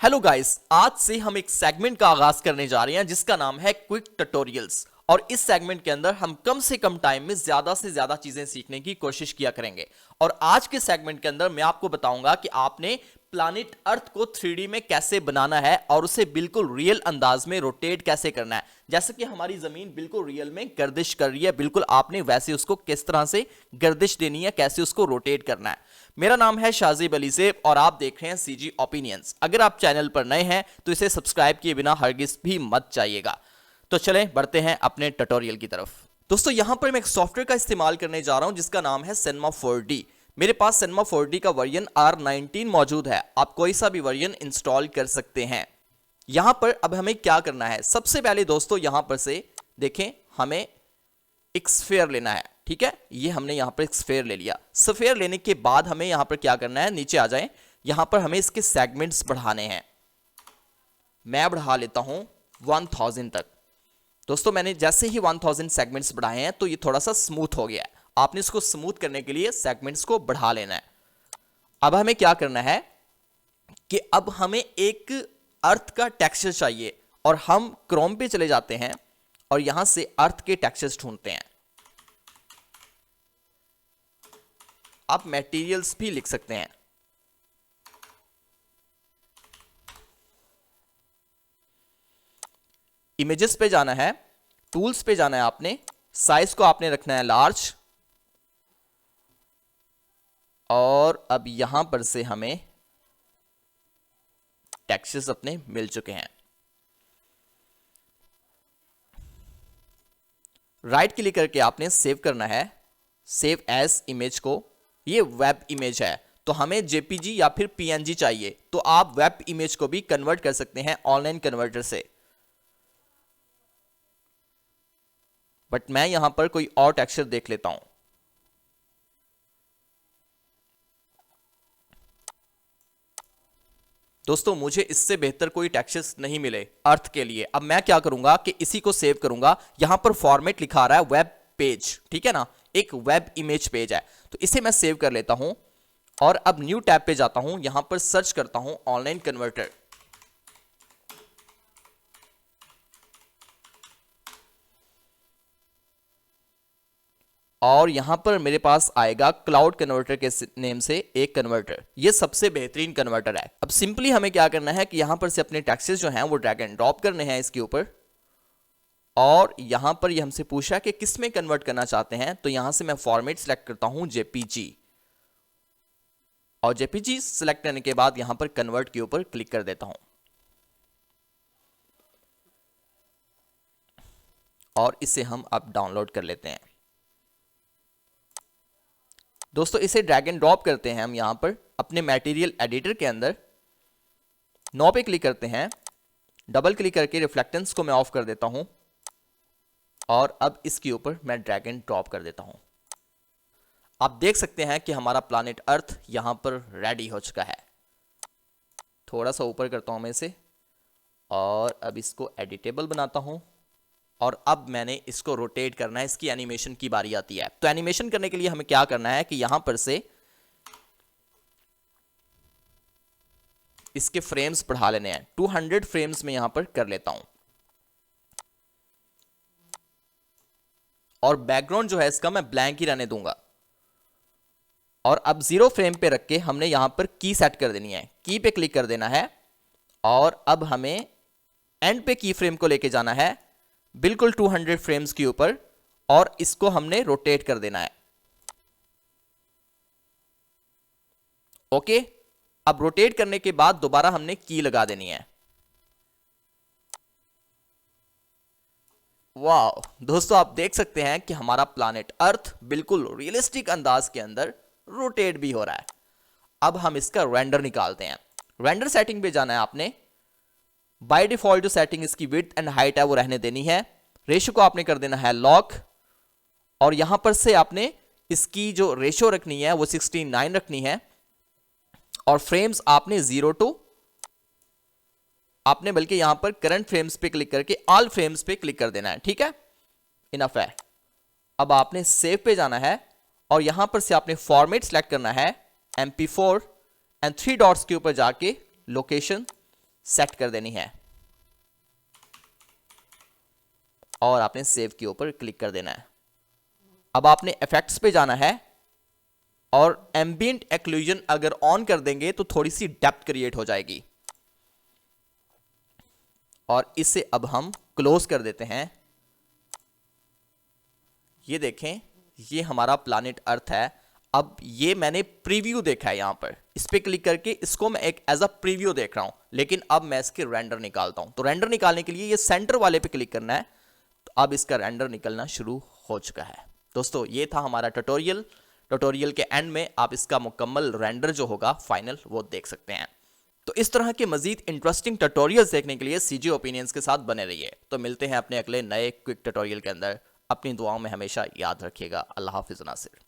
Hello guys, आज से हम एक सेगमेंट का आगाज करने जा रहे हैं जिसका नाम है क्विक ट्यूटोरियल्स। और इस सेगमेंट के अंदर हम कम से कम टाइम में ज्यादा से ज्यादा चीजें सीखने की कोशिश किया करेंगे। और आज के सेगमेंट के अंदर मैं आपको बताऊंगा कि आपने प्लैनेट अर्थ को 3D में कैसे बनाना है और उसे बिल्कुल रियल अंदाज में रोटेट कैसे करना है। जैसे कि हमारी जमीन बिल्कुल रियल में गर्दिश कर रही है, बिल्कुल आपने वैसे उसको किस तरह से गर्दिश देनी है, कैसे उसको रोटेट करना है। मेरा नाम है शाहज़ेब अली सेब और आप देख रहे हैं सीजी ओपिनियंस। अगर आप चैनल पर नए हैं तो इसे सब्सक्राइब किए बिना हरगिज भी मत जाइएगा। तो चलें बढ़ते हैं अपने ट्यूटोरियल की तरफ। दोस्तों, यहां पर मैं एक सॉफ्टवेयर का इस्तेमाल करने जा रहा हूं जिसका नाम है सिनेमा 4D। मेरे पास सिनेमा 4D का वर्जन R19 मौजूद है। आप कोई सा भी वर्जन इंस्टॉल कर सकते हैं। यहां पर अब हमें क्या करना है, सबसे पहले दोस्तों यहां पर से देखें, हमें एक स्फीयर लेना है। ठीक है, ये हमने यहां पर एक स्फीयर ले लिया। स्फीयर लेने के बाद हमें यहां पर क्या करना है, नीचे आ जाएं। यहां पर हमें इसके सेगमेंट्स बढ़ाने हैं। मैं बढ़ा लेता हूं 1000 तक। दोस्तों, मैंने जैसे ही 1000 सेगमेंट्स बढ़ाए हैं तो ये थोड़ा सा स्मूथ हो गया है। आपने इसको स्मूथ करने के लिए सेगमेंट्स को बढ़ा लेना है। अब हमें क्या करना है कि अब हमें एक अर्थ का टेक्सचर चाहिए और हम क्रोम पे चले जाते हैं और यहां से अर्थ के टेक्सचर्स ढूंढते हैं। आप मटेरियल्स भी लिख सकते हैं। इमेजेस पे जाना है, टूल्स पे जाना है, आपने साइज को आपने रखना है लार्ज। और अब यहां पर से हमें टेक्सचर्स अपने मिल चुके हैं। राइट क्लिक करके आपने सेव करना है, सेव एज इमेज को। ये वेब इमेज है तो हमें जेपीजी या फिर पीएनजी चाहिए, तो आप वेब इमेज को भी कन्वर्ट कर सकते हैं ऑनलाइन कन्वर्टर से। बट मैं यहां पर कोई और टेक्सचर देख लेता हूं। दोस्तों, मुझे इससे बेहतर कोई टेक्सचर्स नहीं मिले अर्थ के लिए। अब मैं क्या करूंगा कि इसी को सेव करूंगा। यहां पर फॉर्मेट लिखा आ रहा है वेब पेज, ठीक है ना, एक वेब इमेज पेज है, तो इसे मैं सेव कर लेता हूं। और अब न्यू टैब पे जाता हूं, यहां पर सर्च करता हूं ऑनलाइन कन्वर्टर। और यहां पर मेरे पास आएगा क्लाउड कन्वर्टर के नेम से एक कन्वर्टर। ये सबसे बेहतरीन कन्वर्टर है। अब सिंपली हमें क्या करना है कि यहां पर से अपने टेक्सचर्स जो हैं वो ड्रैग एंड ड्रॉप करने हैं इसके ऊपर। और यहां पर ये हमसे पूछा कि किस में कन्वर्ट करना चाहते हैं, तो यहां से मैं फॉर्मेट सेलेक्ट करता हूं जेपीजी। और जेपीजी सेलेक्ट करने के बाद यहां पर कन्वर्ट के ऊपर क्लिक कर देता हूं। और इसे हम अब डाउनलोड कर लेते हैं। दोस्तों, इसे ड्रैग एंड ड्रॉप करते हैं हम यहां पर अपने मटेरियल एडिटर के अंदर। नो पे क्लिक करते हैं, डबल क्लिक करके रिफ्लेक्टेंस को मैं ऑफ कर देता हूं। और अब इसके ऊपर मैं ड्रैग एंड ड्रॉप कर देता हूं। आप देख सकते हैं कि हमारा प्लैनेट अर्थ यहां पर रेडी हो चुका है। थोड़ा सा ऊपर करता हूं मैं इसे और अब इसको एडिटेबल बनाता हूं। और अब मैंने इसको रोटेट करना है, इसकी एनिमेशन की बारी आती है। तो एनिमेशन करने के लिए हमें क्या करना है कि यहां पर से इसके फ्रेम्स बढ़ा लेने हैं। 200 फ्रेम्स में यहां पर कर लेता हूं। और बैकग्राउंड जो है इसका मैं ब्लैंक ही रहने दूंगा। और अब 0 फ्रेम पे रख के हमने यहां पर की सेट कर देनी है। की पे क्लिक कर देना है और अब हमें एंड पे की फ्रेम को लेके जाना है बिल्कुल 200 फ्रेम्स के ऊपर और इसको हमने रोटेट कर देना है। ओके, अब रोटेट करने के बाद दोबारा हमने की लगा देनी है। वाह दोस्तों, आप देख सकते हैं कि हमारा प्लैनेट अर्थ बिल्कुल रियलिस्टिक अंदाज के अंदर रोटेट भी हो रहा है। अब हम इसका रेंडर निकालते हैं। रेंडर सेटिंग पे जाना है आपने। बाय डिफॉल्ट जो सेटिंग इसकी विड्थ एंड हाइट है वो रहने देनी है। रेशो को आपने कर देना है लॉक। और यहां पर से आपने इसकी जो रेशो रखनी है वो 69 रखनी है। और फ्रेम्स आपने 0 to आपने बल्कि यहां पर करंट फ्रेम्स पे क्लिक करके ऑल फ्रेम्स पे क्लिक कर देना है। ठीक है, इनफ है। अब आपने सेव पे जाना है और यहां पर से आपने फॉर्मेट सेलेक्ट करना है MP4 एंड 3 डॉट्स के ऊपर जाके लोकेशन सेट कर देनी है और आपने सेव के ऊपर क्लिक कर देना है। अब आपने इफेक्ट्स पे जाना है और एम्बिएंट एक्लूजन अगर ऑन कर देंगे तो थोड़ी सी डेप्थ क्रिएट हो जाएगी और इसे अब हम क्लोज कर देते हैं। ये देखें, ये हमारा प्लैनेट अर्थ है। अब ये मैंने प्रीव्यू देखा है, यहां पर इस पे क्लिक करके इसको मैं एक एज अ प्रीव्यू देख रहा हूं, लेकिन अब मैं इसके रेंडर निकालता हूं। तो रेंडर निकालने के लिए ये सेंटर वाले पे क्लिक करना है। तो अब इसका रेंडर निकलना शुरू हो चुका है। दोस्तों ये था हमारा ट्यूटोरियल के एंड में आप इसका मुकम्मल रेंडर जो होगा फाइनल वो देख सकते हैं। तो इस तरह के मजीद इंटरेस्टिंग ट्यूटोरियल्स देखने के लिए सीजी ओपिनियंस के साथ बने रहिए। तो मिलते हैं अपने अगले नए क्विक ट्यूटोरियल के अंदर। अपनी दुआओं में हमेशा याद रखिएगा। अल्लाह हाफिज़ नासिर।